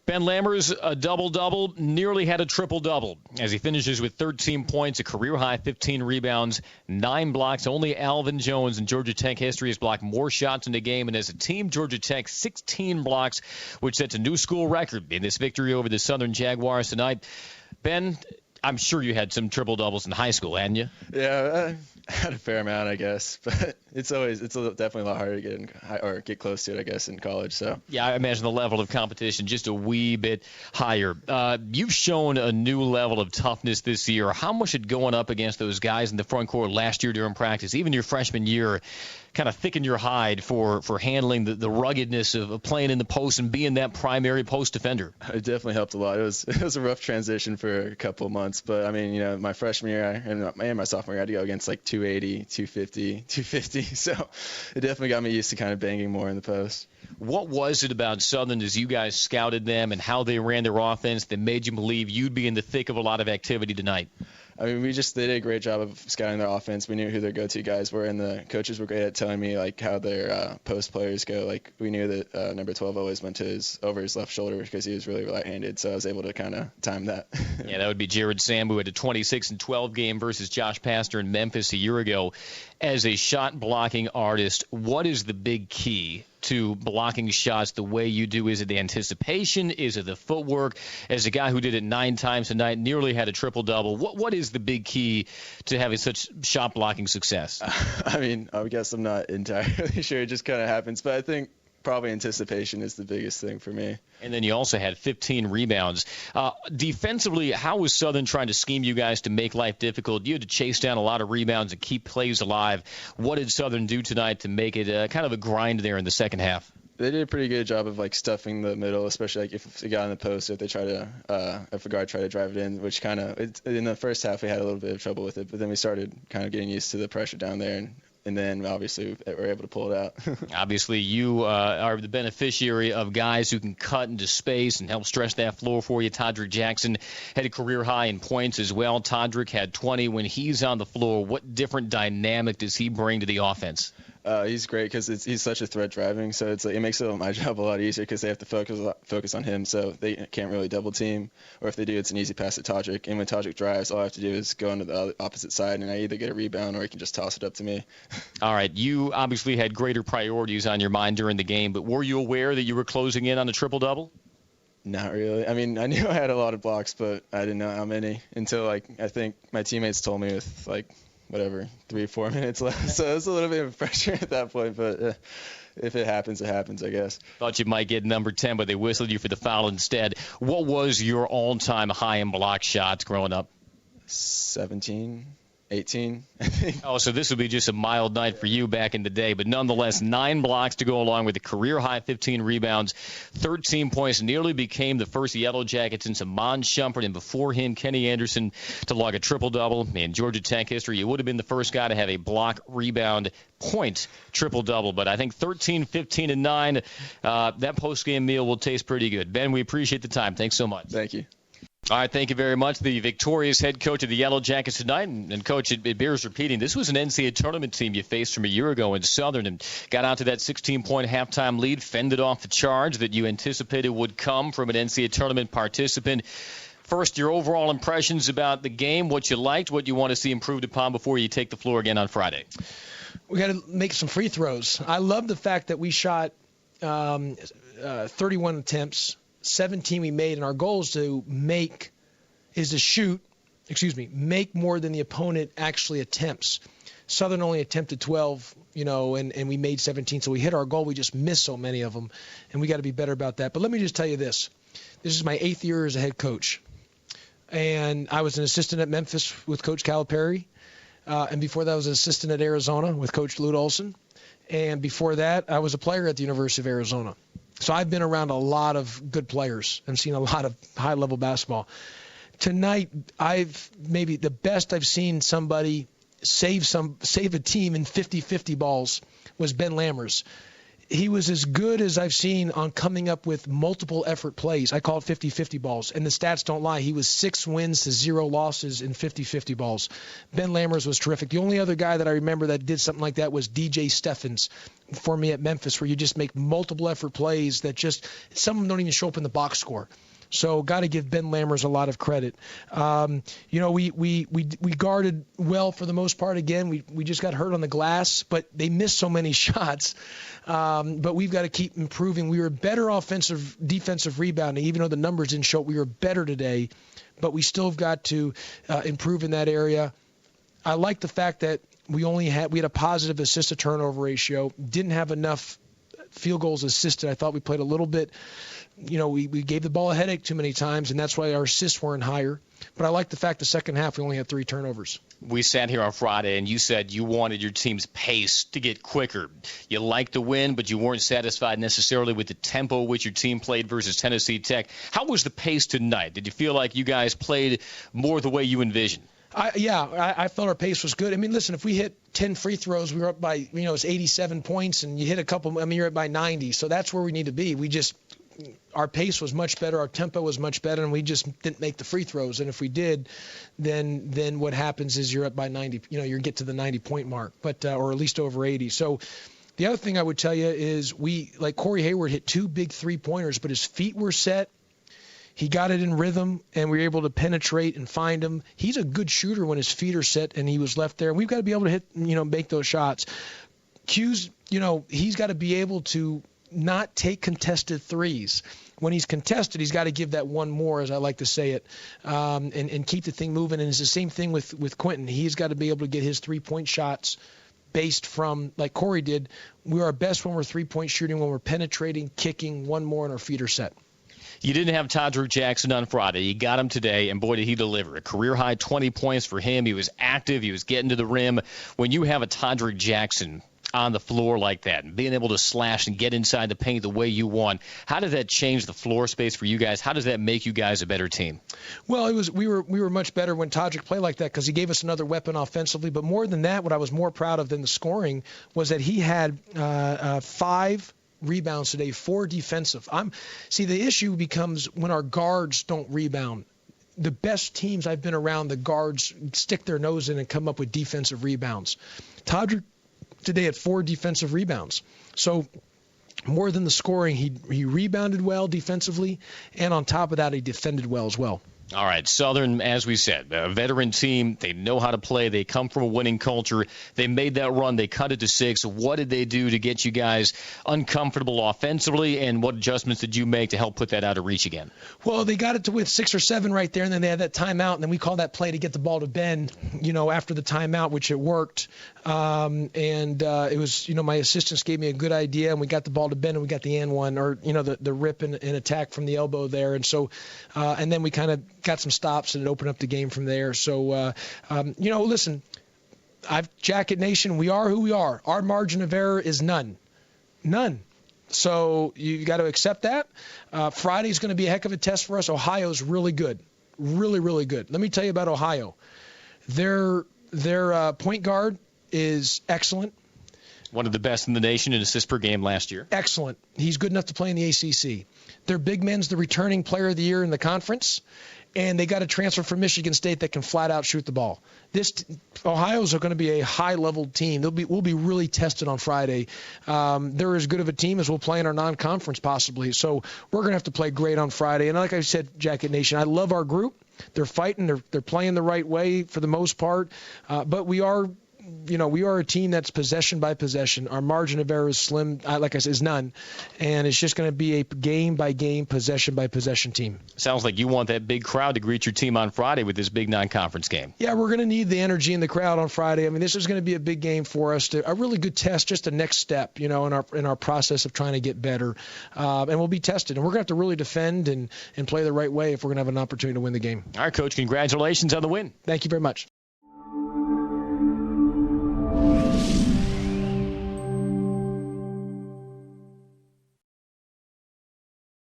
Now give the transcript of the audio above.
Ben Lammers, a double-double, nearly had a triple-double as he finishes with 13 points, a career-high 15 rebounds, 9 blocks. Only Alvin Jones in Georgia Tech history has blocked more shots in the game. And as a team, Georgia Tech, 16 blocks, which sets a new school record in this victory over the Southern Jaguars tonight. Ben, I'm sure you had some triple-doubles in high school, hadn't you? Yeah, I had a fair amount, I guess. But it's definitely a lot harder to get close to it, I guess, in college. So yeah, I imagine the level of competition just a wee bit higher. You've shown a new level of toughness this year. How much did going up against those guys in the front court last year during practice, even your freshman year, kind of thicken your hide for handling the ruggedness of playing in the post and being that primary post defender? It definitely helped a lot. It was a rough transition for a couple of months, but I mean, my freshman year and my sophomore year, I had to go against like 280, 250, 250. So it definitely got me used to kind of banging more in the post. What was it about Southern as you guys scouted them and how they ran their offense that made you believe you'd be in the thick of a lot of activity tonight? I mean, they did a great job of scouting their offense. We knew who their go-to guys were, and the coaches were great at telling me like how their post players go. Like we knew that number 12 always went over his left shoulder because he was really right-handed, so I was able to kind of time that. Yeah, that would be Jared Sam, who had a 26-12 game versus Josh Pastor in Memphis a year ago. As a shot-blocking artist, what is the big key to blocking shots the way you do? Is it the anticipation? Is it the footwork? As a guy who did it 9 times tonight, nearly had a triple-double, what is the big key to having such shot-blocking success? I mean, I guess I'm not entirely sure. It just kind of happens. But I think probably anticipation is the biggest thing for me. And then you also had 15 rebounds. Defensively, how was Southern trying to scheme you guys to make life difficult? You had to chase down a lot of rebounds and keep plays alive. What did Southern do tonight to make it kind of a grind there in the second half? They did a pretty good job of like stuffing the middle, especially like if they got in the post, if they try to, if a guard tried to drive it in, which kind of, in the first half we had a little bit of trouble with it, but then we started kind of getting used to the pressure down there, and then obviously we're able to pull it out. Obviously, you are the beneficiary of guys who can cut into space and help stretch that floor for you. Todrick Jackson had a career high in points as well. Todrick had 20. When he's on the floor, what different dynamic does he bring to the offense? He's great because he's such a threat driving, so it makes my job a lot easier because they have to focus on him, so they can't really double team, or if they do, it's an easy pass to Todrick. And when Todrick drives, all I have to do is go into the opposite side, and I either get a rebound or he can just toss it up to me. All right, you obviously had greater priorities on your mind during the game, but were you aware that you were closing in on a triple-double? Not really. I mean, I knew I had a lot of blocks, but I didn't know how many until I think my teammates told me with 3 or 4 minutes left. So it was a little bit of pressure at that point, but if it happens, it happens, I guess. Thought you might get number 10, but they whistled you for the foul instead. What was your all-time high in block shots growing up? 17, 18, I think. Oh, so this would be just a mild night for you back in the day, but nonetheless, 9 blocks to go along with a career-high 15 rebounds, 13 points, nearly became the first Yellow Jacket since Amon Shumpert, and before him, Kenny Anderson, to log a triple-double. In Georgia Tech history, you would have been the first guy to have a block, rebound, point triple-double, but I think 13, 15, and 9, that post-game meal will taste pretty good. Ben, we appreciate the time. Thanks so much. Thank you. All right, thank you very much. The victorious head coach of the Yellow Jackets tonight. And Coach, it bears repeating, this was an NCAA tournament team you faced from a year ago in Southern and got out to that 16-point halftime lead, fended off the charge that you anticipated would come from an NCAA tournament participant. First, your overall impressions about the game, what you liked, what you want to see improved upon before you take the floor again on Friday. We got to make some free throws. I love the fact that we shot 31 attempts, 17 we made, and our goal is to make more than the opponent actually attempts. Southern only attempted 12, and we made 17, so we hit our goal. We just missed so many of them, and we got to be better about that. But let me just tell you this. This is my 8th year as a head coach, and I was an assistant at Memphis with Coach Calipari, and before that I was an assistant at Arizona with Coach Lute Olson, and before that I was a player at the University of Arizona. So I've been around a lot of good players and seen a lot of high-level basketball. Tonight, maybe the best I've seen somebody save a team in 50-50 balls was Ben Lammers. He was as good as I've seen on coming up with multiple effort plays. I call it 50-50 balls, and the stats don't lie. He was 6 wins to 0 losses in 50-50 balls. Ben Lammers was terrific. The only other guy that I remember that did something like that was DJ Steffens. for me at Memphis, where you just make multiple effort plays that just some of them don't even show up in the box score. So got to give Ben Lammers a lot of credit. We guarded well for the most part. Again, we just got hurt on the glass, but they missed so many shots. But we've got to keep improving. We were better defensive rebounding, even though the numbers didn't show it. We were better today, but we still have got to improve in that area. I like the fact that we had a positive assist to turnover ratio. Didn't have enough field goals assisted. I thought we played a little bit. We gave the ball a headache too many times, and that's why our assists weren't higher. But I like the fact the second half we only had 3 turnovers. We sat here on Friday, and you said you wanted your team's pace to get quicker. You liked the win, but you weren't satisfied necessarily with the tempo which your team played versus Tennessee Tech. How was the pace tonight? Did you feel like you guys played more the way you envisioned? I felt our pace was good. I mean, listen, if we hit 10 free throws, we were up by, it's 87 points, and you hit a couple, you're up by 90. So that's where we need to be. Our pace was much better, our tempo was much better, and we just didn't make the free throws. And if we did, then what happens is you're up by 90. You get to the 90-point mark, or at least over 80. So the other thing I would tell you is Corey Hayward hit 2 big 3-pointers, but his feet were set. He got it in rhythm, and we were able to penetrate and find him. He's a good shooter when his feet are set and he was left there. And we've got to be able to hit, make those shots. Q's, he's got to be able to not take contested threes. When he's contested, he's got to give that one more, as I like to say it, and keep the thing moving. And it's the same thing with Quentin. He's got to be able to get his 3-point shots based from, like Corey did. We're our best when we're 3-point shooting, when we're penetrating, kicking, one more, and our feet are set. You didn't have Todrick Jackson on Friday. You got him today, and boy, did he deliver. A career-high 20 points for him. He was active. He was getting to the rim. When you have a Todrick Jackson on the floor like that and being able to slash and get inside the paint the way you want, how does that change the floor space for you guys? How does that make you guys a better team? Well, we were much better when Todrick played like that because he gave us another weapon offensively. But more than that, what I was more proud of than the scoring was that he had 5 rebounds today, 4 defensive. The issue becomes when our guards don't rebound. The best teams I've been around, the guards stick their nose in and come up with defensive rebounds. Todrick today had 4 defensive rebounds. So more than the scoring, he rebounded well defensively, and on top of that, he defended well as well. All right, Southern, as we said, a veteran team. They know how to play. They come from a winning culture. They made that run. They cut it to 6. What did they do to get you guys uncomfortable offensively, and what adjustments did you make to help put that out of reach again? Well, they got it to with 6 or 7 right there, and then they had that timeout, and then we called that play to get the ball to Ben, after the timeout, which it worked. It was, my assistants gave me a good idea, and we got the ball to Ben, and we got the and one, or, the rip and attack from the elbow there. And so, and then we kind of got some stops and it opened up the game from there. So, listen, Jacket Nation, we are who we are. Our margin of error is none. So you got to accept that. Friday's going to be a heck of a test for us. Ohio's really good. Really, really good. Let me tell you about Ohio. Their point guard is excellent. One of the best in the nation in assists per game last year. Excellent. He's good enough to play in the ACC. Their big men's the returning player of the year in the conference, and they got a transfer from Michigan State that can flat out shoot the ball. Ohio's are going to be a high-level team. We'll be really tested on Friday. They're as good of a team as we'll play in our non-conference possibly. So we're going to have to play great on Friday. And like I said, Jacket Nation, I love our group. They're fighting. They're playing the right way for the most part. But we are a team that's possession by possession. Our margin of error is slim, like I said, is none. And it's just going to be a game-by-game, possession-by-possession team. Sounds like you want that big crowd to greet your team on Friday with this big non-conference game. Yeah, we're going to need the energy in the crowd on Friday. I mean, this is going to be a big game for us. A really good test, just a next step, in our process of trying to get better. And we'll be tested. And we're going to have to really defend and play the right way if we're going to have an opportunity to win the game. All right, Coach, congratulations on the win. Thank you very much.